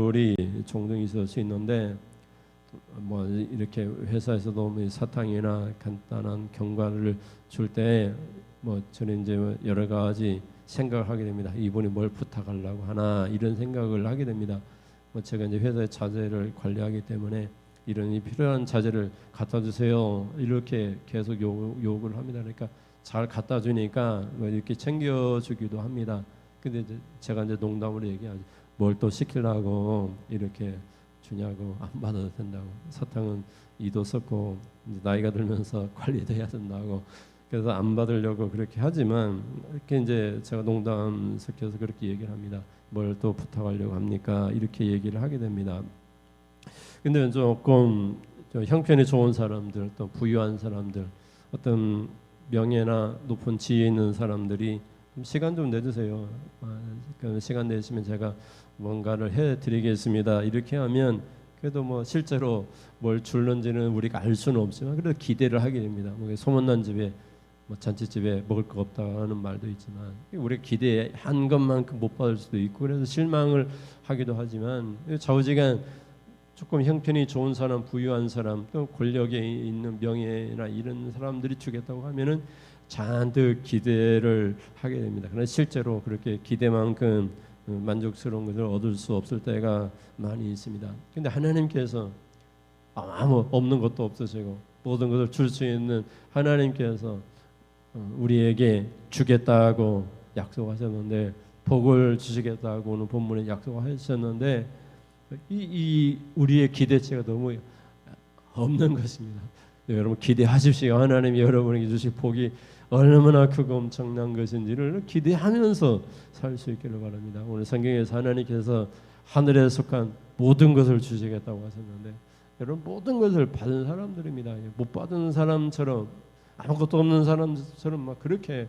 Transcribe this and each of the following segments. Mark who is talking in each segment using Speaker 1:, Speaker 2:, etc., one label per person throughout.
Speaker 1: 우리 종종 있을 수 있는데 뭐 이렇게 회사에서도 뭐 사탕이나 간단한 경과를 줄 때 뭐 저는 이제 여러 가지 생각을 하게 됩니다. 이분이 뭘 부탁하려고 하나 이런 생각을 하게 됩니다. 뭐 제가 이제 회사의 자재를 관리하기 때문에 이런 필요한 자재를 갖다 주세요 이렇게 계속 요구를 합니다. 그러니까 잘 갖다 주니까 뭐 이렇게 챙겨주기도 합니다. 근데 이제 제가 이제 농담으로 얘기하죠. 뭘 또 시키려고 이렇게 주냐고. 안 받아도 된다고. 사탕은 이도 썼고 이제 나이가 들면서 관리도 해야 된다고. 그래서 안 받으려고 그렇게 하지만 이렇게 이제 제가 농담 섞여서 그렇게 얘기를 합니다. 뭘 또 부탁하려고 합니까? 이렇게 얘기를 하게 됩니다. 근데 조금 형편이 좋은 사람들, 또 부유한 사람들, 어떤 명예나 높은 지위에 있는 사람들이 시간 좀 내주세요. 시간 내시면 제가 뭔가를 해드리겠습니다. 이렇게 하면 그래도 뭐 실제로 뭘 줄는지는 우리가 알 수는 없지만 그래도 기대를 하게 됩니다. 뭐 소문난 집에 뭐 잔치집에 먹을 거 없다는 말도 있지만 우리 기대한 것만큼 못 받을 수도 있고 그래서 실망을 하기도 하지만 좌우지간 조금 형편이 좋은 사람, 부유한 사람, 또 권력에 있는 명예나 이런 사람들이 주겠다고 하면은 잔뜩 기대를 하게 됩니다. 그러나 실제로 그렇게 기대만큼 만족스러운 것을 얻을 수 없을 때가 많이 있습니다. 근데 하나님께서 아무 없는 것도 없으시고 모든 것을 줄 수 있는 하나님께서 우리에게 주겠다고 약속하셨는데 복을 주시겠다고 오늘 본문에 약속하셨는데 이 우리의 기대치가 너무 없는 것입니다. 네, 여러분 기대하십시오. 하나님이 여러분에게 주실 복이 얼마나 크고 엄청난 것인지를 기대하면서 살 수 있기를 바랍니다. 오늘 성경에서 하나님께서 하늘에 속한 모든 것을 주시겠다고 하셨는데 여러분 모든 것을 받은 사람들입니다. 못 받은 사람처럼 아무것도 없는 사람처럼 막 그렇게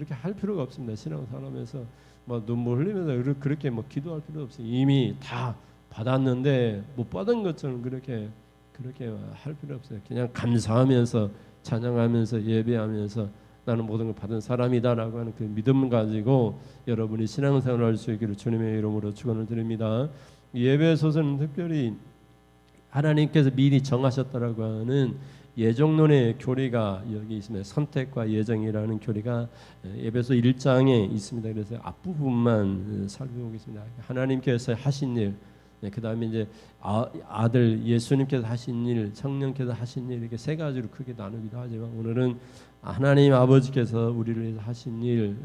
Speaker 1: 할 필요가 없습니다. 신앙생활하면서 뭐 눈물 흘리면서 그렇게 뭐 기도할 필요 없어요. 이미 다 받았는데 못 받은 것처럼 그렇게 할 필요 없어요. 그냥 감사하면서 찬양하면서 예배하면서 나는 모든 걸 받은 사람이다라고 하는 그 믿음을 가지고 여러분이 신앙생활을 할 수 있기를 주님의 이름으로 축원을 드립니다. 예배소서는 특별히 하나님께서 미리 정하셨다라고 하는 예정론의 교리가 여기 있습니다. 선택과 예정이라는 교리가 에베소 1장에 있습니다. 그래서 앞부분만 살펴보겠습니다. 하나님께서 하신 일, 그 다음에 이제 아들 예수님께서 하신 일, 성령께서 하신 일 이렇게 세 가지로 크게 나누기도 하지만 오늘은 하나님 아버지께서 우리를 위해서 하신 일,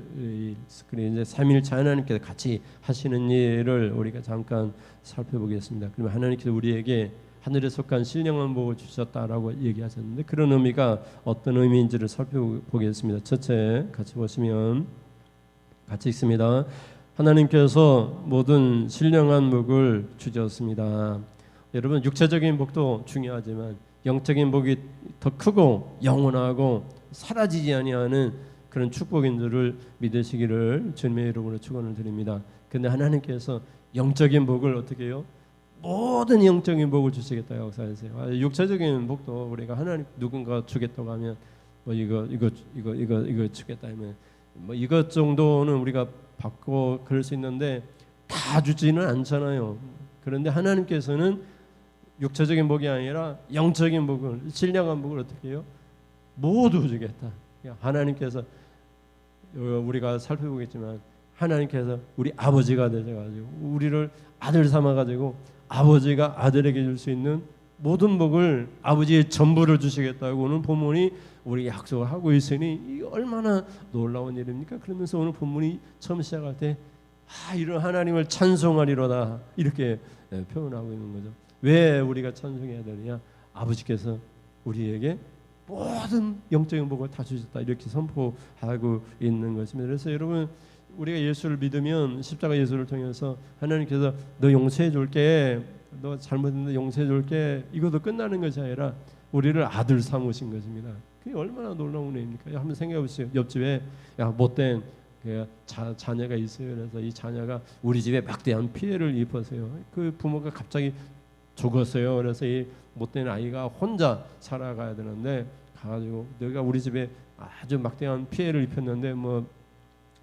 Speaker 1: 그리고 이제 삼위일체 하나님께서 같이 하시는 일을 우리가 잠깐 살펴보겠습니다. 그러면 하나님께서 우리에게 하늘에 속한 신령한 복을 주셨다라고 얘기하셨는데 그런 의미가 어떤 의미인지를 살펴보겠습니다. 첫째 같이 보시면 같이 읽습니다. 하나님께서 모든 신령한 복을 주셨습니다. 여러분 육체적인 복도 중요하지만 영적인 복이 더 크고 영원하고 사라지지 아니하는 그런 축복인 줄을 믿으시기를 주님의 이름으로 축원을 드립니다. 근데 하나님께서 영적인 복을 어떻게 해요? 모든 영적인 복을 주시겠다 역사하세요. 육체적인 복도 우리가 하나님 누군가 주겠다고 하면 뭐 이거 주겠다 하면 뭐 이것 정도는 우리가 받고 그럴 수 있는데 다 주지는 않잖아요. 그런데 하나님께서는 육체적인 복이 아니라 영적인 복을 신령한 복을 어떻게 해요? 모두 주겠다. 하나님께서 우리가 살펴보겠지만 하나님께서 우리 아버지가 되셔가지고 우리를 아들 삼아가지고 아버지가 아들에게 줄 수 있는 모든 복을 아버지의 전부를 주시겠다고 오늘 본문이 우리 약속을 하고 있으니 이 얼마나 놀라운 일입니까? 그러면서 오늘 본문이 처음 시작할 때 이런 하나님을 찬송하리로다 이렇게 표현하고 있는 거죠. 왜 우리가 찬송해야 되느냐? 아버지께서 우리에게 모든 영적인 복을 다 주셨다 이렇게 선포하고 있는 것입니다. 그래서 여러분 우리가 예수를 믿으면 십자가 예수를 통해서 하나님께서 너 용서해 줄게, 너 잘못했는데 용서해 줄게 이것도 끝나는 것이 아니라 우리를 아들 삼으신 것입니다. 그게 얼마나 놀라운 일입니까? 한번 생각해 보세요. 옆집에 못된 자녀가 있어요. 그래서 이 자녀가 우리 집에 막대한 피해를 입었어요. 그 부모가 갑자기 죽었어요. 그래서 이 못된 아이가 혼자 살아가야 되는데 가가지고 너가 우리 집에 아주 막대한 피해를 입혔는데 뭐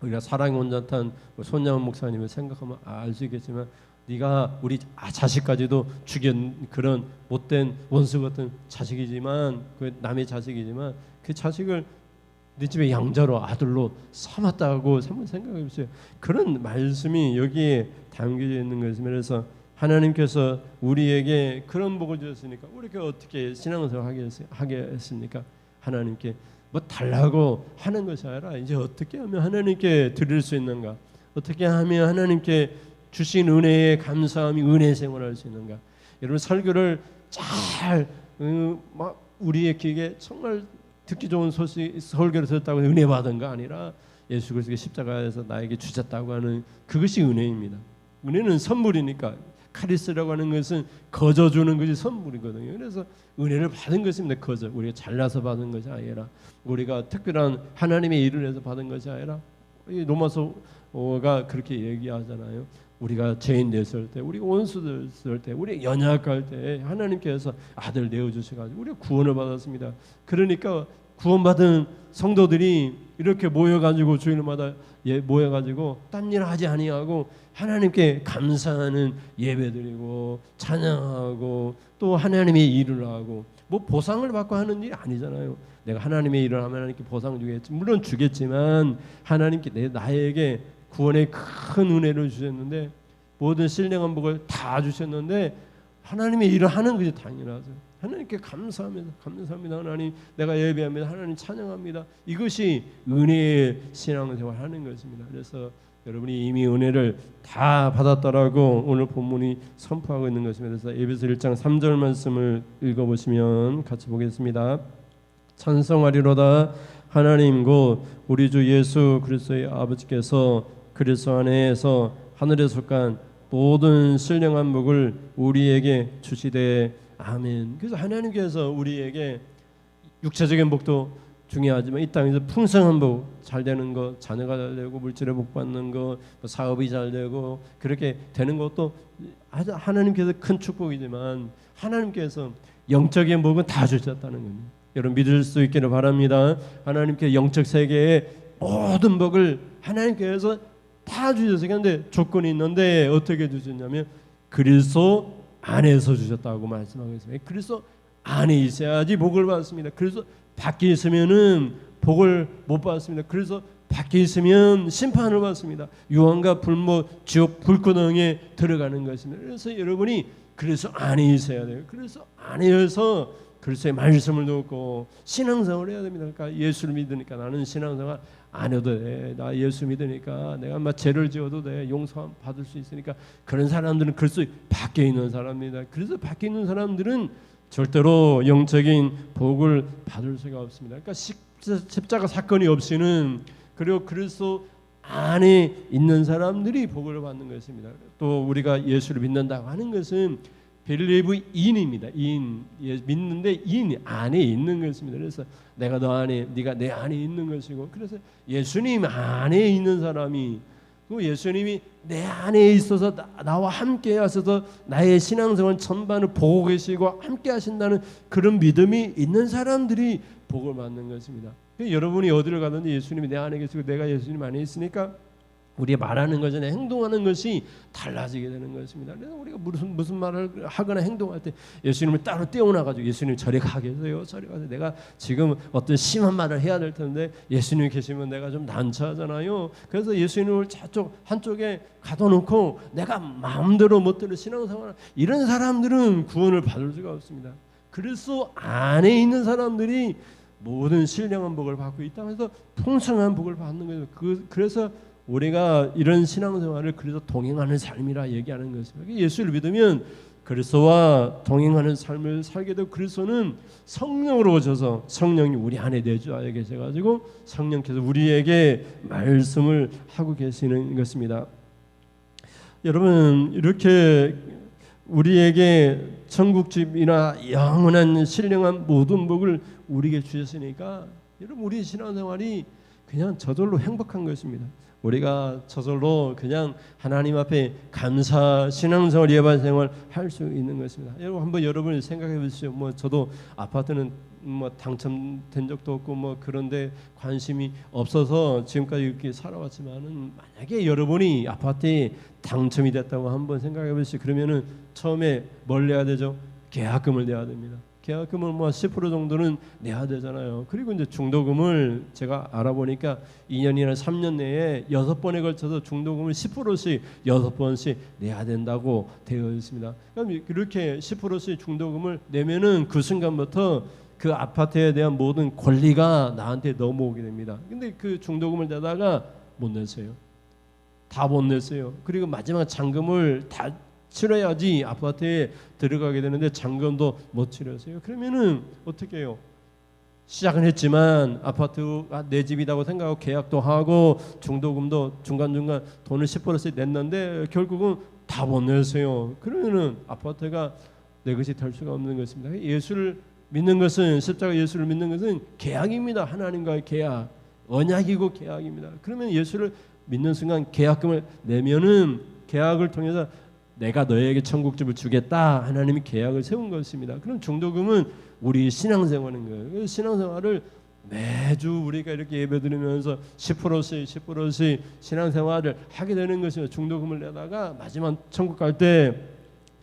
Speaker 1: 우리가 사랑이 온전한 손양원 목사님을 생각하면 알 수 있겠지만 네가 우리 자식까지도 죽인 그런 못된 원수 같은 자식이지만 그 남의 자식이지만 그 자식을 네 집에 양자로 아들로 삼았다고 한번 생각해 보세요. 그런 말씀이 여기에 담겨져 있는 것입니다. 그래서 하나님께서 우리에게 그런 복을 주셨으니까 우리가 어떻게 신앙생활 하겠습니까? 하나님께 뭐 달라고 하는 것이 아니라 이제 어떻게 하면 하나님께 드릴 수 있는가? 어떻게 하면 하나님께 주신 은혜에 감사함이 은혜 생활할 수 있는가? 여러분 설교를 잘 막 우리의 귀에 정말 듣기 좋은 소식 설교를 듣었다고 은혜 받은 거 아니라 예수 그리스도의 십자가에서 나에게 주셨다고 하는 그것이 은혜입니다. 은혜는 선물이니까 카리스라고 하는 것은 거저 주는 것이 선물이거든요. 그래서 은혜를 받은 것입니다. 거저 우리가 잘나서 받은 것이 아니라 우리가 특별한 하나님의 일을 해서 받은 것이 아니라 로마서가 그렇게 얘기하잖아요. 우리가 죄인 됐을 때, 우리가 원수 됐을 때, 우리 연약할 때 하나님께서 아들 내어주셔가지고 우리가 구원을 받았습니다. 그러니까 구원받은 성도들이 이렇게 모여가지고 주일마다 모여가지고 딴 일 하지 아니하고 하나님께 감사하는 예배드리고 찬양하고 또 하나님의 일을 하고 뭐 보상을 받고 하는 일이 아니잖아요. 내가 하나님의 일을 하면 하나님께 보상 주겠지. 물론 주겠지만 하나님께 나에게 구원의 큰 은혜를 주셨는데 모든 신령한 복을 다 주셨는데 하나님의 일을 하는 것이 당연하죠. 하나님께 감사합니다. 하나님 내가 예배합니다. 하나님 찬양합니다. 이것이 은혜의 신앙생활 하는 것입니다. 그래서 여러분이 이미 은혜를 다 받았다라고 오늘 본문이 선포하고 있는 것입니다. 그래서 에베소 1장 3절 말씀을 읽어보시면 같이 보겠습니다. 찬송하리로다 하나님 곧 우리 주 예수 그리스도의 아버지께서 그리스도 안에서 하늘에 속한 모든 신령한 복을 우리에게 주시되 아멘. 그래서 하나님께서 우리에게 육체적인 복도 중요하지만 이 땅에서 풍성한 복, 잘 되는 것, 자녀가 잘 되고 물질의 복 받는 것, 사업이 잘 되고 그렇게 되는 것도 하나님께서 큰 축복이지만 하나님께서 영적인 복은 다 주셨다는 겁니다. 여러분 믿을 수 있기를 바랍니다. 하나님께 영적 세계의 모든 복을 하나님께서 다 주셨어요. 그런데 조건이 있는데 어떻게 주셨냐면 그리스도 안에서 주셨다고 말씀하고 있습니다. 그리스도 안에 있어야지 복을 받습니다. 그래서 밖에 있으면은 복을 못 받습니다. 그래서 밖에 있으면 심판을 받습니다. 유황과 불못 지옥 불구덩이에 들어가는 것입니다. 그래서 여러분이 그래서 안에 있어야 돼요. 그래서 안에서 그리스도의 말씀을 듣고 신앙생활을 해야 됩니다. 그러니까 예수를 믿으니까 나는 신앙생활 안 해도 돼. 나 예수 믿으니까 내가 막 죄를 지어도 돼. 용서 받을 수 있으니까 그런 사람들은 그리스도 밖에 있는 사람입니다. 그래서 밖에 있는 사람들은 절대로 영적인 복을 받을 수가 없습니다. 그러니까 십자가 사건이 없이는 그리고 그리스도 안에 있는 사람들이 복을 받는 것입니다. 또 우리가 예수를 믿는다고 하는 것은 빌리브 인입니다. 인 믿는데 인 안에 있는 것입니다. 그래서 내가 너 안에, 네가 내 안에 있는 것이고, 그래서 예수님 안에 있는 사람이 또 예수님이 내 안에 있어서 나와 함께 하셔서 나의 신앙생활 전반을 보고 계시고 함께 하신다는 그런 믿음이 있는 사람들이 복을 받는 것입니다. 여러분이 어디를 가든지 예수님이 내 안에 계시고 내가 예수님 안에 있으니까 우리 말하는 것이나 행동하는 것이 달라지게 되는 것입니다. 그래서 우리가 무슨 말을 하거나 행동할 때 예수님을 따로 떼어놔가지고 예수님 저리 가 계세요. 저리 가세요. 내가 지금 어떤 심한 말을 해야 될 텐데 예수님이 계시면 내가 좀 난처하잖아요. 그래서 예수님을 저쪽 한쪽에 가둬놓고 내가 마음대로 멋대로 신앙생활 이런 사람들은 구원을 받을 수가 없습니다. 그래서 안에 있는 사람들이 모든 신령한 복을 받고 이 땅에서 풍성한 복을 받는 거예요. 그래서 우리가 이런 신앙생활을 그래서 동행하는 삶이라 얘기하는 것입니다. 예수를 믿으면 그리스도와 동행하는 삶을 살게 되고 그리스도는 성령으로 오셔서 성령이 우리 안에 내주하여 계셔가지고 성령께서 우리에게 말씀을 하고 계시는 것입니다. 여러분 이렇게 우리에게 천국집이나 영원한 신령한 모든 복을 우리에게 주셨으니까 여러분 우리 신앙생활이 그냥 저절로 행복한 것입니다. 우리가 저절로 그냥 하나님 앞에 감사 신앙생활 예배생활 할 수 있는 것입니다. 여러분 한번 여러분 생각해 보십시오. 뭐 저도 아파트는 뭐 당첨된 적도 없고 뭐 그런데 관심이 없어서 지금까지 이렇게 살아왔지만은 만약에 여러분이 아파트에 당첨이 됐다고 한번 생각해 보십시오. 그러면은 처음에 뭘 내야 되죠? 계약금을 내야 됩니다. 계약금을 뭐 10% 정도는 내야 되잖아요. 그리고 이제 중도금을 제가 알아보니까 2년이나 3년 내에 6번에 걸쳐서 중도금을 10%씩 6번씩 내야 된다고 되어 있습니다. 그럼 이렇게 10%씩 중도금을 내면은 그 순간부터 그 아파트에 대한 모든 권리가 나한테 넘어오게 됩니다. 근데 그 중도금을 내다가 못 냈어요. 다 못 냈어요. 그리고 마지막 잔금을 다 치러야지 아파트에 들어가게 되는데 잔금도 못 치렀어요. 그러면은 어떻게 해요? 시작은 했지만 아파트가 내 집이라고 생각하고 계약도 하고 중도금도 중간중간 돈을 10%씩 냈는데 결국은 다 못 냈어요. 그러면은 아파트가 내 것이 될 수가 없는 것입니다. 예수를 믿는 것은 십자가 예수를 믿는 것은 계약입니다. 하나님과의 계약, 언약이고 계약입니다. 그러면 예수를 믿는 순간 계약금을 내면은 계약을 통해서 내가 너에게 천국집을 주겠다. 하나님이 계약을 세운 것입니다. 그럼 중도금은 우리 신앙생활인 거예요. 신앙생활을 매주 우리가 이렇게 예배드리면서 10%씩 10%씩 신앙생활을 하게 되는 것입니다. 중도금을 내다가 마지막 천국 갈 때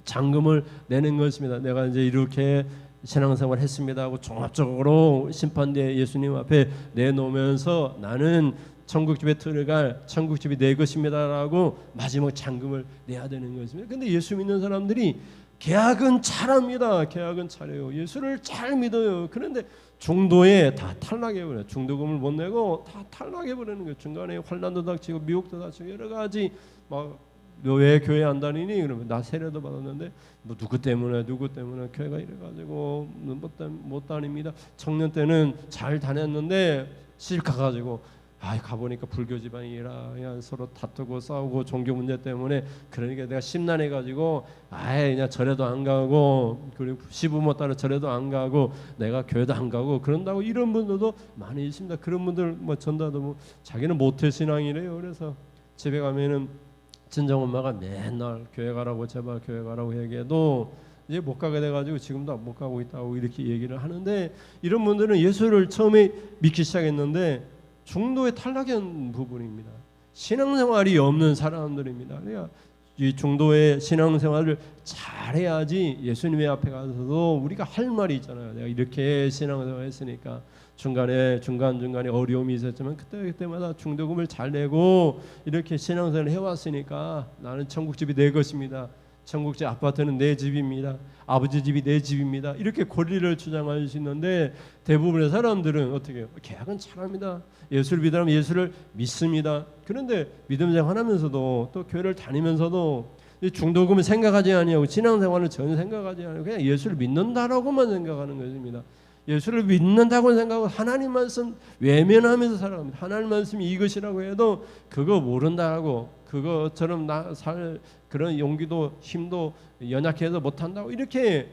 Speaker 1: 잔금을 내는 것입니다. 내가 이제 이렇게 신앙생활 했습니다 하고 종합적으로 심판대에 예수님 앞에 내놓으면서 나는 천국집에 들어갈 천국집이 내 것입니다라고 마지막 잔금을 내야 되는 것입니다. 근데 예수 믿는 사람들이 계약은 잘합니다. 계약은 잘해요. 예수를 잘 믿어요. 그런데 중도에 다 탈락해버려요. 중도금을 못 내고 다 탈락해버리는 거예요. 중간에 환난도 닥치고 미혹도 닥치고 여러 가지 막 너 왜 교회 안 다니니? 그러면 나 세례도 받았는데 뭐 누구 때문에 교회가 이래가지고 못 다닙니다. 청년 때는 잘 다녔는데 시집 가가지고 가보니까 불교 집안이라 그냥 서로 다투고 싸우고 종교 문제 때문에 그러니까 내가 심란해가지고 그냥 절에도 안 가고 그리고 시부모 따라 절에도 안 가고 내가 교회도 안 가고 그런다고 이런 분들도 많이 있습니다. 그런 분들 뭐 전다도 뭐 자기는 모태신앙이래요. 그래서 집에 가면은 친정엄마가 맨날 교회 가라고 제발 교회 가라고 얘기해도 이제 못 가게 돼가지고 지금도 못 가고 있다고 이렇게 얘기를 하는데 이런 분들은 예수를 처음에 믿기 시작했는데 중도에 탈락한 부분입니다. 신앙생활이 없는 사람들입니다. 그러니까 이 중도의 신앙생활을 잘해야지 예수님의 앞에 가서도 우리가 할 말이 있잖아요. 내가 이렇게 신앙생활 했으니까 중간중간에 어려움이 있었지만 그때마다 중도금을 잘 내고 이렇게 신앙생활을 해왔으니까 나는 천국집이 내 것입니다. 천국집 아파트는 내 집입니다. 아버지 집이 내 집입니다. 이렇게 권리를 주장할 수 있는데 대부분의 사람들은 어떻게 해요? 계약은 잘합니다. 예수를 믿으면 예수를 믿습니다. 그런데 믿음 생활하면서도 또 교회를 다니면서도 중도금을 생각하지 아니하고 신앙생활을 전혀 생각하지 않고 그냥 예수를 믿는다라고만 생각하는 것입니다. 예수를 믿는다고 생각하고 하나님 말씀 외면하면서 살아갑니다. 하나님 말씀이 이것이라고 해도 그거 모른다고 그것처럼 살 그런 용기도 힘도 연약해서 못한다고 이렇게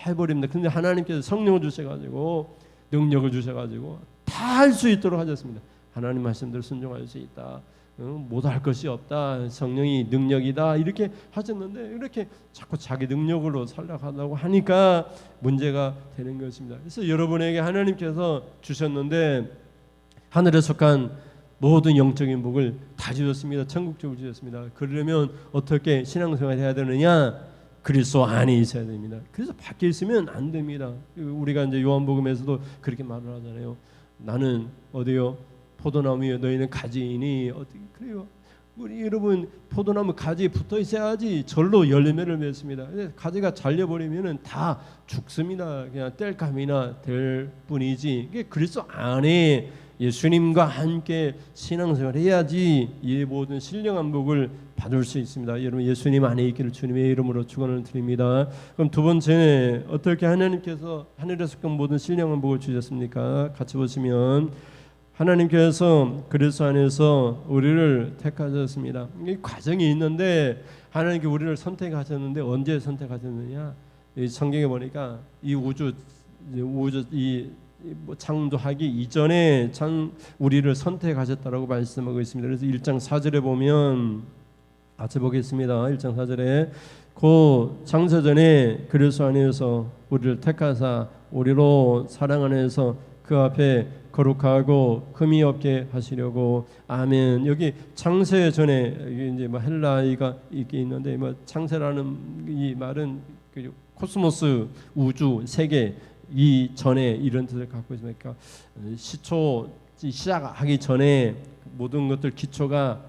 Speaker 1: 해버립니다. 근데 하나님께서 성령을 주셔가지고 능력을 주셔가지고 다 할 수 있도록 하셨습니다. 하나님 말씀대로 순종할 수 있다. 못할 것이 없다. 성령이 능력이다. 이렇게 하셨는데 이렇게 자꾸 자기 능력으로 살려가려고 하니까 문제가 되는 것입니다. 그래서 여러분에게 하나님께서 주셨는데 하늘에 속한 모든 영적인 복을 다 주셨습니다. 천국적으로 주셨습니다. 그러려면 어떻게 신앙생활을 해야 되느냐? 그리스도 안에 있어야 됩니다. 그래서 밖에 있으면 안 됩니다. 우리가 이제 요한복음에서도 그렇게 말을 하잖아요. 나는 어디요? 포도나무에 너희는 가지이니 어떻게 그래요? 우리 여러분 포도나무 가지에 붙어 있어야지 절로 열매를 맺습니다. 가지가 잘려버리면은 다 죽습니다. 그냥 땔감이나 될 뿐이지. 이게 그리스도 안에 예수님과 함께 신앙생활을 해야지 이 모든 신령한 복을 받을 수 있습니다. 여러분 예수님 안에 있기를 주님의 이름으로 축원을 드립니다. 그럼 두 번째 어떻게 하나님께서 하늘에서 속한 모든 신령한 복을 주셨습니까? 같이 보시면 하나님께서 그리스도 안에서 우리를 택하셨습니다. 이 과정이 있는데 하나님께 우리를 선택하셨는데 언제 선택하셨느냐? 이 성경에 보니까 이 우주 이 뭐 창조하기 이전에 우리를 선택하셨다라고 말씀하고 있습니다. 그래서 1장 4절에 보면 같이 보겠습니다. 1장 4절에 그 창세전에 그리스도 안에서 우리를 택하사 우리로 사랑 안에서 그 앞에 거룩하고 흠이 없게 하시려고. 아멘. 여기 창세 전에 이제 뭐 헬라어가 있게 있는데 뭐 창세라는 이 말은 그 코스모스 우주 세계 이 전에 이런 뜻을 갖고 있습니다. 그러니까 시초 시작하기 전에 모든 것들 기초가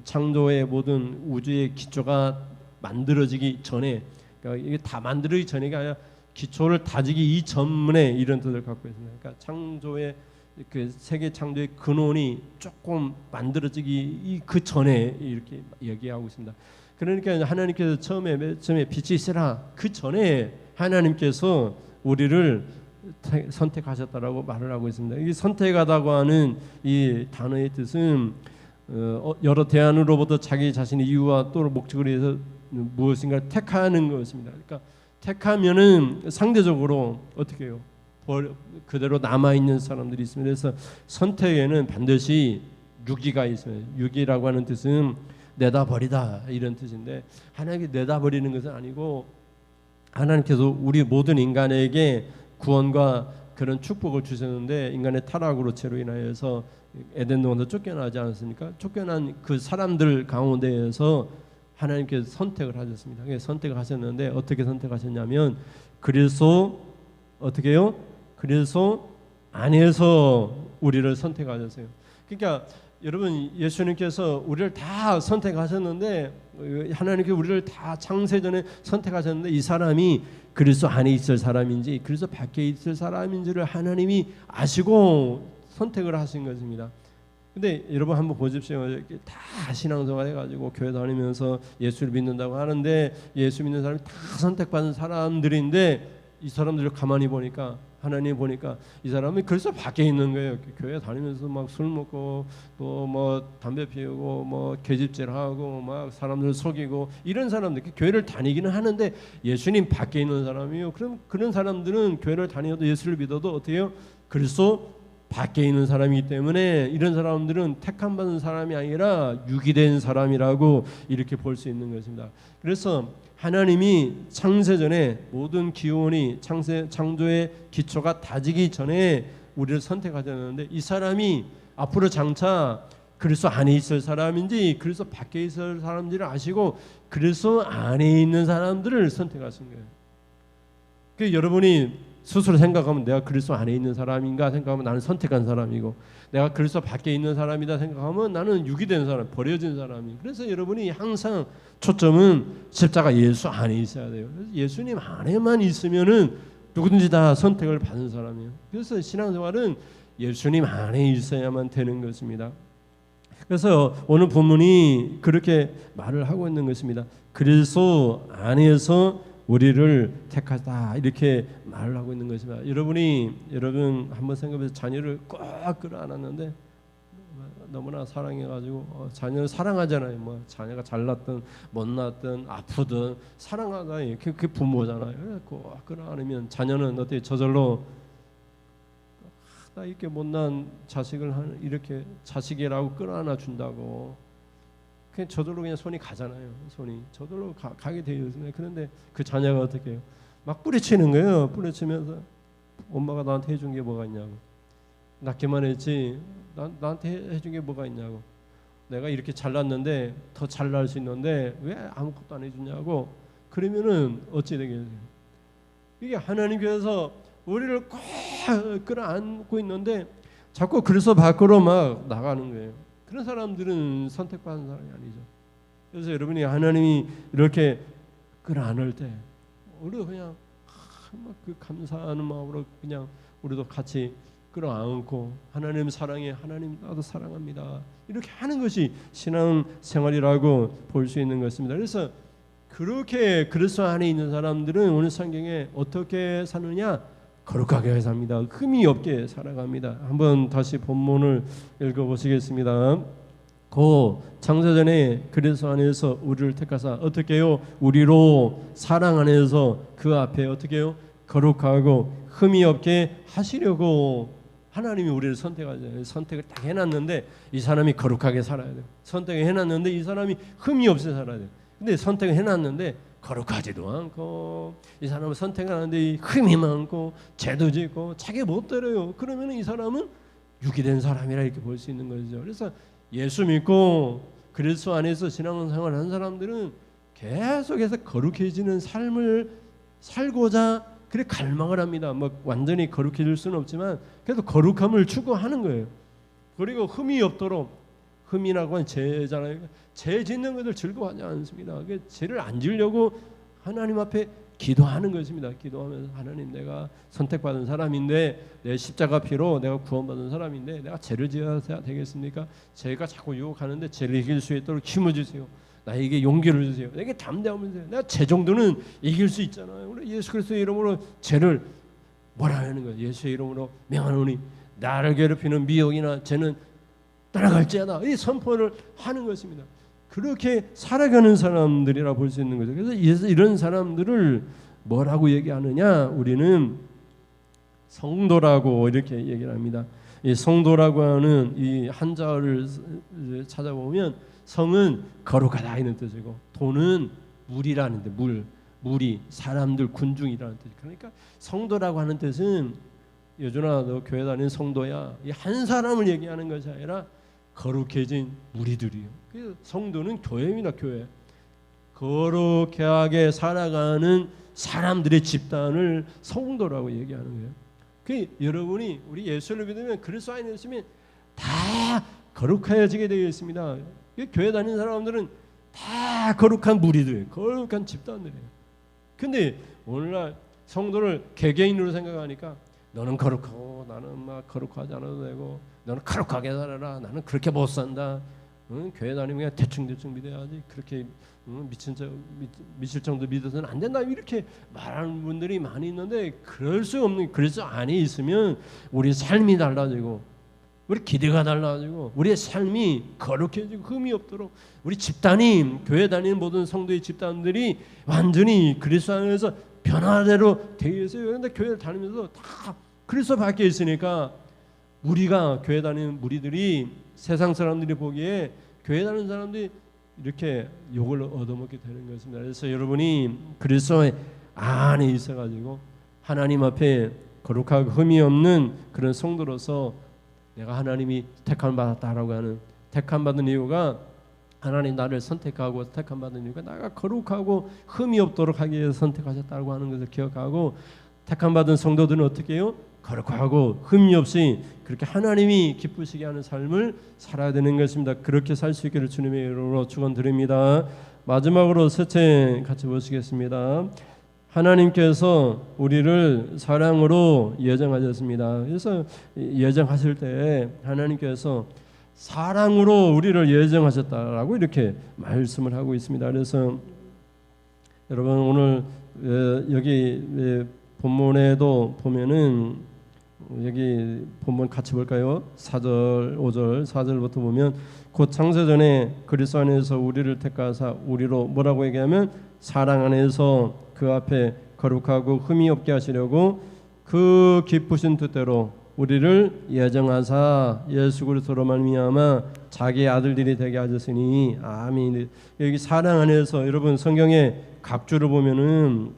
Speaker 1: 창조의 모든 우주의 기초가 만들어지기 전에, 그러니까 이게 다 만들어지기 전이가 아니라 기초를 다지기 이전문에 이런 뜻을 갖고 있습니다. 그러니까 창조의 그 세계 창조의 근원이 조금 만들어지기 그 전에 이렇게 얘기하고 있습니다. 그러니까 하나님께서 처음에 빛이 있으라 그 전에 하나님께서 우리를 선택하셨다라고 말을 하고 있습니다. 이 선택하다고 하는 이 단어의 뜻은 여러 대안으로부터 자기 자신의 이유와 또 목적을 위해서 무엇인가를 택하는 것입니다. 그러니까 택하면은 상대적으로 어떻게 해요? 그대로 남아 있는 사람들이 있습니다. 그래서 선택에는 반드시 유기가 있어요. 유기라고 하는 뜻은 내다 버리다 이런 뜻인데, 하나님께 내다 버리는 것은 아니고 하나님께서 우리 모든 인간에게 구원과 그런 축복을 주셨는데, 인간의 타락으로 죄로 인하여서 에덴 동산에서 쫓겨나지 않았습니까? 쫓겨난 그 사람들 가운데에서 하나님께서 선택을 하셨습니다. 선택을 하셨는데 어떻게 선택하셨냐면 그리스도 어떻게 해요? 그리스도 안에서 우리를 선택하셨어요. 그러니까 여러분, 예수님께서 우리를 다 선택하셨는데, 하나님께서 우리를 다 창세전에 선택하셨는데 이 사람이 그리스도 안에 있을 사람인지 그리스도 밖에 있을 사람인지를 하나님이 아시고 선택을 하신 것입니다. 근데 여러분 한번 보십시오. 다 신앙생활 해가지고 교회 다니면서 예수를 믿는다고 하는데, 예수 믿는 사람이 다 선택받은 사람들인데 이 사람들을 가만히 보니까, 하나님 보니까 이 사람이 그래서 밖에 있는 거예요. 교회 다니면서 막 술 먹고 또 뭐 담배 피우고 뭐 계집질하고 막 사람들 속이고 이런 사람들, 교회를 다니기는 하는데 예수님 밖에 있는 사람이요. 그럼 그런 사람들은 교회를 다녀도 예수를 믿어도 어떻게 해요? 그리스도 밖에 있는 사람이기 때문에 이런 사람들은 택함 받은 사람이 아니라 유기된 사람이라고 이렇게 볼 수 있는 것입니다. 그래서 하나님이 창세전에 모든 기원이 창조의 기초가 다지기 전에 우리를 선택하셨는데, 이 사람이 앞으로 장차 그리스도 안에 있을 사람인지 그리스도 밖에 있을 사람인지를 아시고 그리스도 안에 있는 사람들을 선택하신 거예요. 그 여러분이 스스로 생각하면 내가 그리스도 안에 있는 사람인가 생각하면 나는 선택한 사람이고, 내가 그리스도 밖에 있는 사람이다 생각하면 나는 유기된 사람, 버려진 사람이고. 그래서 여러분이 항상 초점은 십자가 예수 안에 있어야 돼요. 그래서 예수님 안에만 있으면은 누구든지 다 선택을 받은 사람이에요. 그래서 신앙생활은 예수님 안에 있어야만 되는 것입니다. 그래서 오늘 본문이 그렇게 말을 하고 있는 것입니다. 그리스도 안에서 우리를 택하다 이렇게 말을 하고 있는 것입니다. 여러분 한번 생각해서 자녀를 꼭 끌어안았는데 너무나 사랑해가지고 자녀를 사랑하잖아요. 뭐 자녀가 잘났든 못났든 아프든 사랑하다, 그게 부모잖아요. 꼭 끌어안으면 자녀는 어떻게 저절로 나 이렇게 못난 자식을 이렇게 자식이라고 끌어안아 준다고 그냥 저절로 그냥 손이 가잖아요. 손이 저절로 가게 되어 있습니다. 그런데 그 자녀가 어떻게 해요? 막 뿌리치는 거예요. 뿌리치면서 엄마가 나한테 해준 게 뭐가 있냐고, 낳기만 했지 나한테 해준 게 뭐가 있냐고, 내가 이렇게 잘났는데 더 잘날 수 있는데 왜 아무것도 안 해주냐고. 그러면은 어찌 되겠어요? 이게 하나님께서 우리를 꼭 끌어안고 있는데 자꾸 그래서 밖으로 막 나가는 거예요. 그런 사람들은 선택받은 사람이 아니죠. 그래서 여러분이 하나님이 이렇게 끌어안을 때 우리도 그냥 그 감사하는 마음으로 그냥 우리도 같이 끌어안고, 하나님 사랑해, 하나님 나도 사랑합니다, 이렇게 하는 것이 신앙생활이라고 볼 수 있는 것입니다. 그래서 그렇게 그리스도 안에 있는 사람들은 오늘 성경에 어떻게 사느냐? 거룩하게 삽니다. 흠이 없게 살아갑니다. 한번 다시 본문을 읽어보시겠습니다. 그 창세전에 그리스도 안에서 우리를 택하사 어떻게 해요? 우리로 사랑 안에서 그 앞에 어떻게 해요? 거룩하고 흠이 없게 하시려고 하나님이 우리를 선택하잖아요. 선택을 딱 해놨는데 이 사람이 거룩하게 살아야 돼요. 선택을 해놨는데 이 사람이 흠이 없이 살아야 돼요. 근데 선택을 해놨는데 거룩하지도 않고 이 사람은 선택하는데 흠이 많고 죄도 짓고 자기 멋대로요. 그러면 이 사람은 유기된 사람이라 이렇게 볼 수 있는 거죠. 그래서 예수 믿고 그리스도 안에서 신앙생활을 한 사람들은 계속해서 거룩해지는 삶을 살고자 그래 갈망을 합니다. 뭐 완전히 거룩해질 수는 없지만 그래도 거룩함을 추구하는 거예요. 그리고 흠이 없도록, 흠이라고 하는 죄잖아요. 죄 짓는 것을 즐거워하지 않습니다. 죄를 안 지으려고 하나님 앞에 기도하는 것입니다. 기도하면서 하나님, 내가 선택받은 사람인데 내 십자가 피로 내가 구원받은 사람인데 내가 죄를 지어야 되겠습니까? 죄가 자꾸 유혹하는데 죄를 이길 수 있도록 힘을 주세요. 나에게 용기를 주세요. 내게 담대함을 주세요. 내가 죄 정도는 이길 수 있잖아요. 우리 예수 그리스도의 이름으로 죄를 뭐라 하는 거예요? 예수의 이름으로 명하노니 나를 괴롭히는 미혹이나 죄는 떠나갈지어다. 이 선포를 하는 것입니다. 그렇게 살아가는 사람들이라 볼 수 있는 거죠. 그래서 이런 사람들을 뭐라고 얘기하느냐? 우리는 성도라고 이렇게 얘기를 합니다. 이 성도라고 하는 이 한자어를 찾아보면 성은 거룩하다 이런 뜻이고 도는 물이라는 뜻, 물이 사람들 군중이라는 뜻. 그러니까 성도라고 하는 뜻은 여준아 너 교회 다니는 성도야. 이 한 사람을 얘기하는 것이 아니라 거룩해진 무리들이요. 그래서 성도는 교회입니다. 교회. 거룩하게 살아가는 사람들의 집단을 성도라고 얘기하는 거예요. 그 여러분이 우리 예수를 믿으면 그리스도 안에 있으면 다 거룩해지게 되어 있습니다. 교회 다니는 사람들은 다 거룩한 무리들, 거룩한 집단들이에요. 근데 오늘날 성도를 개개인으로 생각하니까 너는 거룩하고 나는 막 거룩하지 않아도 되고 너는 거룩하게 살아라. 나는 그렇게 못 산다. 교회 다니면 그냥 대충 믿어야지. 그렇게 미칠 정도 믿어서는 안 된다. 이렇게 말하는 분들이 많이 있는데 그럴 수 없는. 그래서 안에 있으면 우리 삶이 달라지고 우리 기대가 달라지고 우리의 삶이 거룩해지고 흠이 없도록 우리 집단이 교회 다니는 모든 성도의 집단들이 완전히 그리스도 안에서 변화대로 되어 있어요. 그런데 교회를 다니면서 다 그리스도 밖에 있으니까 우리가 교회 다니는 무리들이 세상 사람들이 보기에 교회 다니는 사람들이 이렇게 욕을 얻어먹게 되는 것입니다. 그래서 여러분이 그리스도 안에 있어가지고 하나님 앞에 거룩하고 흠이 없는 그런 성도로서 내가 하나님이 택함 받았다라고 하는, 택함 받은 이유가 하나님 나를 선택하고 택함 받은 이유가 내가 거룩하고 흠이 없도록 하기 위해서 선택하셨다고 하는 것을 기억하고, 택함 받은 성도들은 어떻게 해요? 거룩하고 흠이 없이 그렇게 하나님이 기쁘시게 하는 삶을 살아야 되는 것입니다. 그렇게 살 수 있기를 주님의 이름으로 축원드립니다. 마지막으로 셋째 같이 보시겠습니다. 하나님께서 우리를 사랑으로 예정하셨습니다. 그래서 예정하실 때 하나님께서 사랑으로 우리를 예정하셨다라고 이렇게 말씀을 하고 있습니다. 그래서 여러분 오늘 여기 본문에도 보면은 여기 본문 같이 볼까요? 4절 5절 4절부터 보면 곧 창세전에 그리스도 안에서 우리를 택하사 우리로 뭐라고 얘기하면 사랑 안에서 그 앞에 거룩하고 흠이 없게 하시려고 그 기쁘신 뜻대로 우리를 예정하사 예수 그리스도로 말미암아 자기 아들들이 되게 하셨으니 아멘. 여기 사랑 안에서 여러분 성경에 각주를 보면은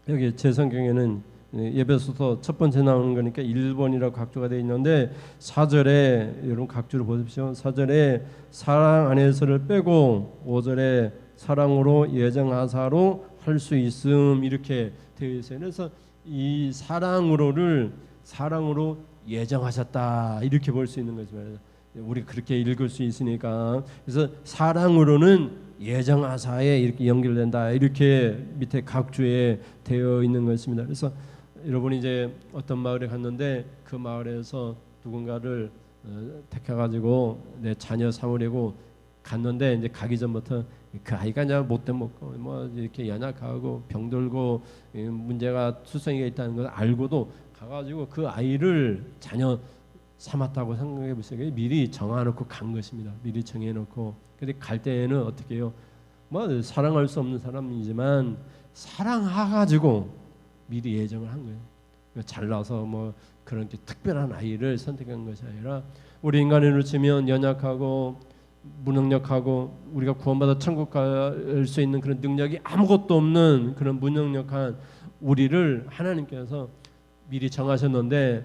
Speaker 1: 여기 제 성경에는 예배소서 첫 번째 나오는 거니까 1번이라고 각주가 되어 있는데 4절에 여러분 각주를 보십시오. 4절에 사랑 안에서를 빼고 5절에 사랑으로 예정하사로 할 수 있음 이렇게 되어 있어요. 그래서 이 사랑으로를 사랑으로 예정하셨다 이렇게 볼 수 있는 거죠. 우리 그렇게 읽을 수 있으니까. 그래서 사랑으로는 예정하사에 이렇게 연결된다 이렇게 밑에 각주에 되어 있는 것입니다. 그래서 여러분이 이제 어떤 마을에 갔는데 그 마을에서 누군가를 택해가지고 내 자녀 삼으려고 갔는데 이제 가기 전부터 그 아이가 이제 못돼 먹고 뭐 이렇게 연약하고 병들고 문제가 투성이가 있다는 걸 알고도 가가지고 그 아이를 자녀 삼았다고 생각해 보세요. 미리 정해놓고 간 것입니다. 미리 정해놓고. 근데 갈 때에는 어떻게 해요? 뭐 사랑할 수 없는 사람이지만 사랑해가지고 미리 예정을 한 거예요. 잘나서 뭐 그런 특별한 아이를 선택한 것이 아니라 우리 인간으로 치면 연약하고 무능력하고 우리가 구원받아 천국 갈 수 있는 그런 능력이 아무것도 없는 그런 무능력한 우리를 하나님께서 미리 정하셨는데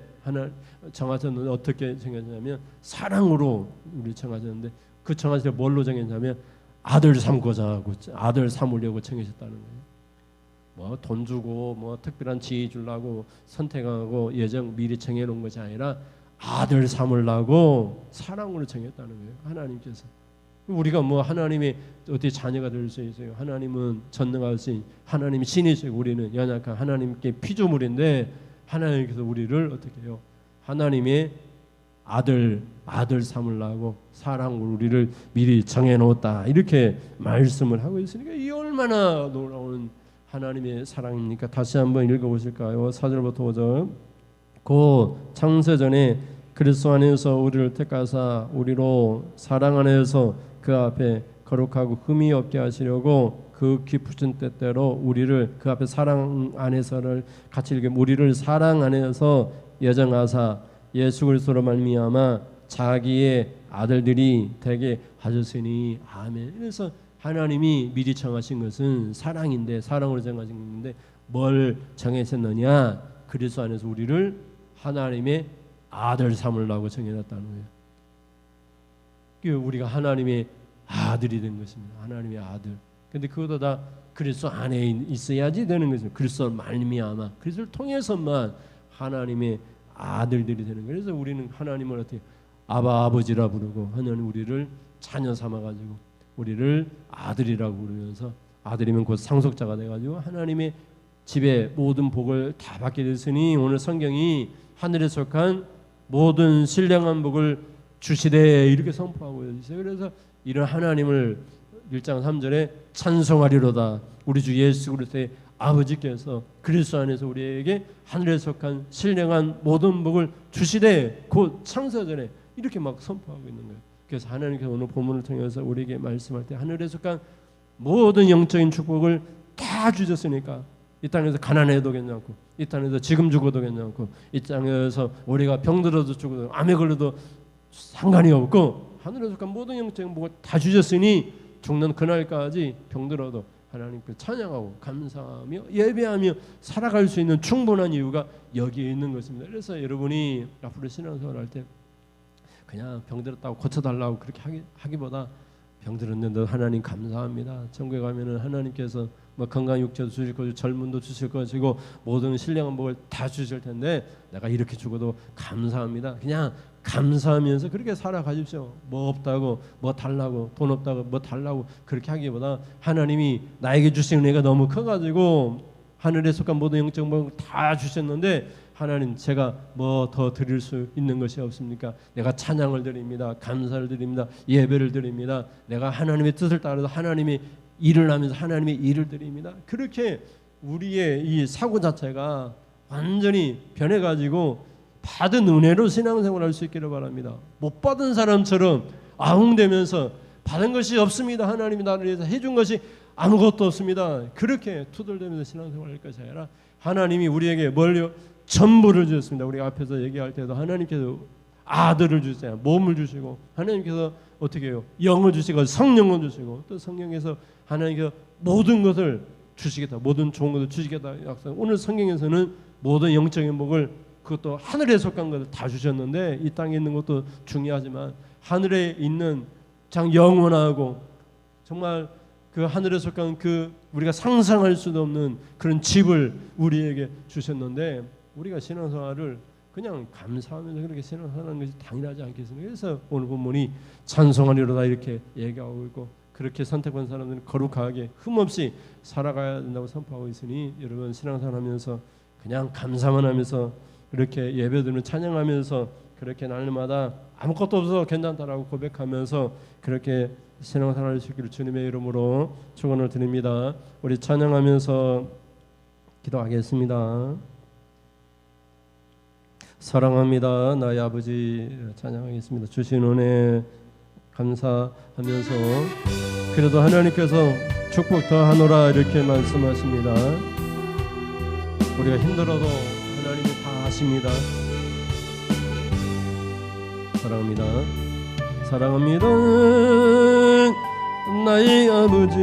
Speaker 1: 어떻게 정하셨냐면 사랑으로 우리 정하셨는데 그 정하실 때 뭘로 정했냐면 아들 삼고자 하고 아들 삼으려고 정하셨다는 거예요. 뭐 돈 주고 뭐 특별한 지위 주려고 선택하고 예정 미리 정해놓은 것이 아니라 아들 삼으려고 사랑으로 정했다는 거예요. 하나님께서. 우리가 뭐 하나님의 어떻게 자녀가 될 수 있어요? 하나님은 전능하신 하나님이 신이시고 우리는 연약한 하나님께 피조물인데 하나님께서 우리를 어떻게 해요? 하나님의 아들 삼으려고 사랑으로 우리를 미리 정해놓았다 이렇게 말씀을 하고 있으니까 이 얼마나 놀라운 하나님의 사랑입니까? 다시 한번 읽어보실까요? 4절부터 5절. 곧 창세전에 그리스도 안에서 우리를 택하사 우리로 사랑 안에서 그 앞에 거룩하고 흠이 없게 하시려고 그 기쁘신 뜻대로 우리를 그 앞에 사랑 안에서를 같이 읽으면 우리를 사랑 안에서 예정하사 예수 그리스도로 말미암아 자기의 아들들이 되게 하셨으니 아멘. 그래서 하나님이 미리 정하신 것은 사랑인데 사랑으로 정하신 건데 뭘 정하셨느냐? 그리스도 안에서 우리를 하나님의 아들 삼으려고 정해놨다는 거예요. 우리가 하나님의 아들이 된 것입니다. 하나님의 아들. 근데 그것도 다 그리스도 안에 있어야지 되는 것입니다. 그리스도 말미암아 그리스도를 통해서만 하나님의 아들들이 되는 거예요. 그래서 우리는 하나님을 어떻게 아버지라 부르고 하나님 우리를 자녀 삼아가지고 우리를 아들이라고 부르면서 아들이면 곧 상속자가 돼가지고 하나님의 집에 모든 복을 다 받게 됐으니 오늘 성경이 하늘에 속한 모든 신령한 복을 주시되 이렇게 선포하고 있어요. 그래서 이런 하나님을 1장 3절에 찬송하리로다. 우리 주 예수 그리스도의 아버지께서 그리스도 안에서 우리에게 하늘에 속한 신령한 모든 복을 주시되 곧 창세전에 이렇게 막 선포하고 있는 거예요. 그래서 하나님께서 오늘 본문을 통해서 우리에게 말씀할 때 하늘에 속한 모든 영적인 축복을 다 주셨으니까 이 땅에서 가난해도 괜찮고 이 땅에서 지금 죽어도 괜찮고 이 땅에서 우리가 병들어도 죽어도 암에 걸려도 상관이 없고 하늘에 속한 모든 영적인 복을 다 주셨으니 죽는 그날까지 병들어도 하나님께 찬양하고 감사하며 예배하며 살아갈 수 있는 충분한 이유가 여기에 있는 것입니다. 그래서 여러분이 앞으로 신앙생활 할 때 그냥 병들었다고 고쳐달라고 그렇게 하기보다 병들었는데 하나님 감사합니다. 천국에 가면은 하나님께서 뭐 건강 육체도 주실 것이고 젊음도 주실 것이고 모든 신령한 복을 다 주실 텐데 내가 이렇게 죽어도 감사합니다. 그냥 감사하면서 그렇게 살아가십시오. 뭐 없다고 뭐 달라고 돈 없다고 뭐 달라고 그렇게 하기보다 하나님이 나에게 주신 은혜가 너무 커가지고 하늘에 속한 모든 영적 복을 다 주셨는데 하나님 제가 뭐 더 드릴 수 있는 것이 없습니까? 내가 찬양을 드립니다. 감사를 드립니다. 예배를 드립니다. 내가 하나님의 뜻을 따라서 하나님의 일을 하면서 하나님의 일을 드립니다. 그렇게 우리의 이 사고 자체가 완전히 변해가지고 받은 은혜로 신앙생활할 수 있기를 바랍니다. 못 받은 사람처럼 아웅대면서 받은 것이 없습니다. 하나님이 나를 위해서 해준 것이 아무것도 없습니다. 그렇게 투덜대면서 신앙생활할 것이 아니라 하나님이 우리에게 뭘요? 전부를 주셨습니다. 우리가 앞에서 얘기할 때도 하나님께서 아들을 주셨잖아요. 몸을 주시고 하나님께서 어떻게 해요? 영을 주시고 성령을 주시고 또 성령에서 하나님께서 모든 것을 주시겠다. 모든 좋은 것을 주시겠다. 약속. 오늘 성경에서는 모든 영적인 복을 그것도 하늘에 속한 것을 다 주셨는데 이 땅에 있는 것도 중요하지만 하늘에 있는 장 영원하고 정말 그 하늘에 속한 그 우리가 상상할 수도 없는 그런 집을 우리에게 주셨는데 우리가 신앙생활을 그냥 감사하면서 그렇게 신앙하는 것이 당연하지 않겠습니까? 그래서 오늘 본문이 찬송하리로다 이렇게 얘기하고 있고 그렇게 선택한 사람들은 거룩하게 흠없이 살아가야 된다고 선포하고 있으니 여러분 신앙생활하면서 그냥 감사만 하면서 그렇게 예배드리는 찬양하면서 그렇게 날마다 아무것도 없어서 괜찮다라고 고백하면서 그렇게 신앙생활 할 수 있기를 주님의 이름으로 축원을 드립니다. 우리 찬양하면서 기도하겠습니다. 사랑합니다 나의 아버지 찬양하겠습니다. 주신 은혜 감사하면서 그래도 하나님께서 축복 더하노라 이렇게 말씀하십니다. 우리가 힘들어도 하나님이 다 아십니다. 사랑합니다. 사랑합니다. 나의 아버지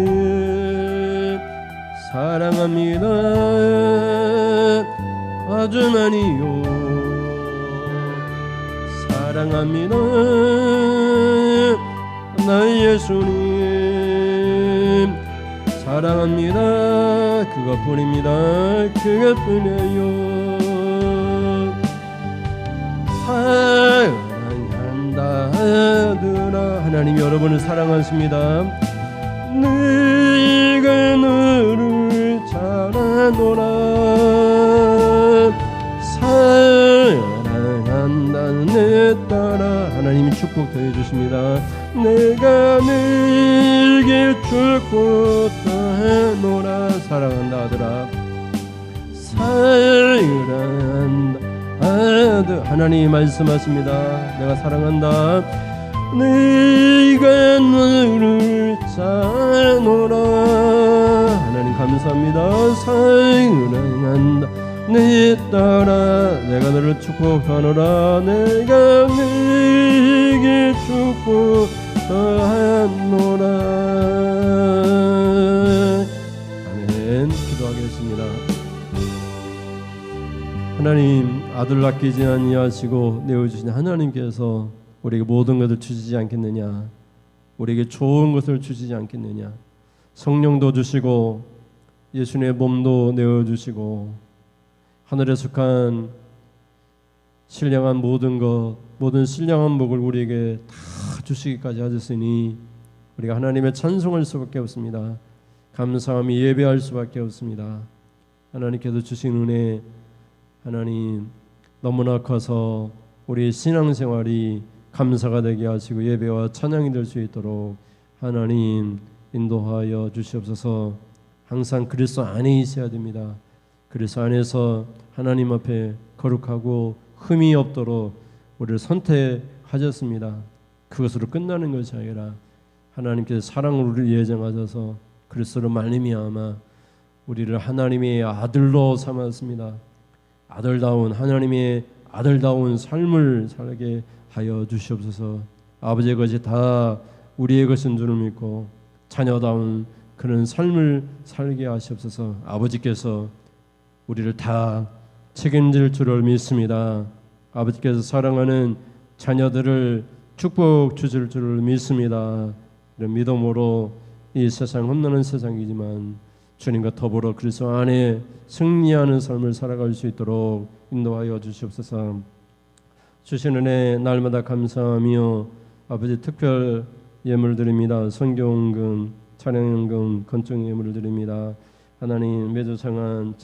Speaker 1: 사랑합니다. 아주 많이요. 사랑합니다. 나의 예수님 사랑합니다. 그것뿐입니다. 그것뿐이에요. 사랑한다 하더라. 하나님이 여러분을 사랑하십니다. 네가 너를 잘하노라. 사랑한다 내 딸아. 하나님이 축복 더해주십니다. 내가 네게 축복 더하노라. 사랑한다 아들아. 사랑한다 아들. 하나님이 말씀하십니다. 내가 사랑한다. 네가 너를 잘하노라. 하나님 감사합니다. 사랑한다 내 딸아. 내가 너를 축복하노라. 내가 네게 축복 더하노라. 아멘. 기도하겠습니다. 하나님, 아들 아끼지 아니하시고 내어주신 하나님께서 우리에게 모든 것을 주시지 않겠느냐? 우리에게 좋은 것을 주시지 않겠느냐? 성령도 주시고 예수님의 몸도 내어주시고 하늘에 속한 신령한 모든 것, 모든 신령한 복을 우리에게 다 주시기까지 하셨으니 우리가 하나님의 찬송할 수밖에 없습니다. 감사함이 예배할 수밖에 없습니다. 하나님께서 주신 은혜, 하나님 너무나 커서 우리 신앙생활이 감사가 되게 하시고 예배와 찬양이 될 수 있도록 하나님 인도하여 주시옵소서. 항상 그리스도 안에 있어야 됩니다. 그리스도 안에서 하나님 앞에 거룩하고 흠이 없도록 우리를 선택하셨습니다. 그것으로 끝나는 것이 아니라 하나님께서 사랑으로 우리를 예정하셔서 그리스도로 말미암아 우리를 하나님의 아들로 삼았습니다. 아들다운 하나님의 아들다운 삶을 살게 하여 주시옵소서. 아버지의 것이 다 우리의 것인 줄을 믿고 자녀다운 그런 삶을 살게 하시옵소서. 아버지께서 우리를 다 책임질 줄을 믿습니다. 아버지께서 사랑하는 자녀들을 축복 주실 줄을 믿습니다. 이런 믿음으로 이 세상 험난한 세상이지만 주님과 더불어 그리스도 안에 승리하는 삶을 살아갈 수 있도록 인도하여 주시옵소서. 주신 은혜 날마다 감사하며 아버지 특별 예물 드립니다. 성경금, 찬양금, 건축 예물을 드립니다. 하나님 매주 정한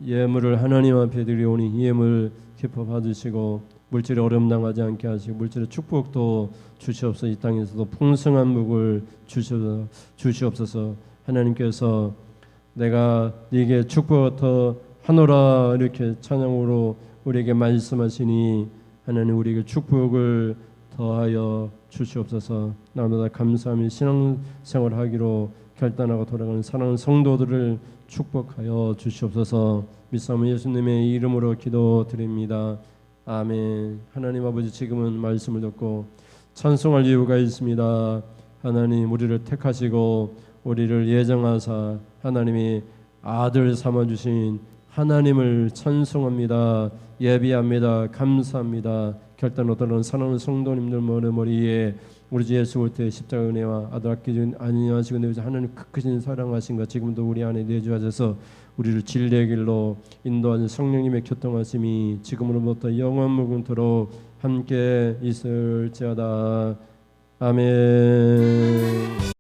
Speaker 1: 예물을 하나님 앞에 드리오니 예물 기뻐 받으시고 물질에 어려움 당하지 않게 하시고 물질의 축복도 주시옵소서. 이 땅에서도 풍성한 복을 주시옵소서. 하나님께서 내가 네게 축복 더 하노라 이렇게 찬양으로 우리에게 말씀하시니 하나님 우리에게 축복을 더하여 주시옵소서. 날마다 감사하며 신앙생활 하기로 결단하고 돌아가는 사랑하는 성도들을 축복하여 주시옵소서. 믿사오며 예수님의 이름으로 기도드립니다. 아멘. 하나님 아버지 지금은 말씀을 듣고 찬송할 이유가 있습니다. 하나님 우리를 택하시고 우리를 예정하사 하나님이 아들 삼아주신 하나님을 찬송합니다. 예비합니다. 감사합니다. 결단으로 떠나는 사랑하는 성도님들 머리에 우리 주 예수 그리스도의 십자가 은혜와 아들 아끼지 아니하시고 내주신 하나님 크신 사랑하신 것 지금도 우리 안에 내주하셔서 우리를 진리의 길로 인도하는 성령님의 교통하심이 지금으로부터 영원 무궁토록 함께 있을지어다. 아멘.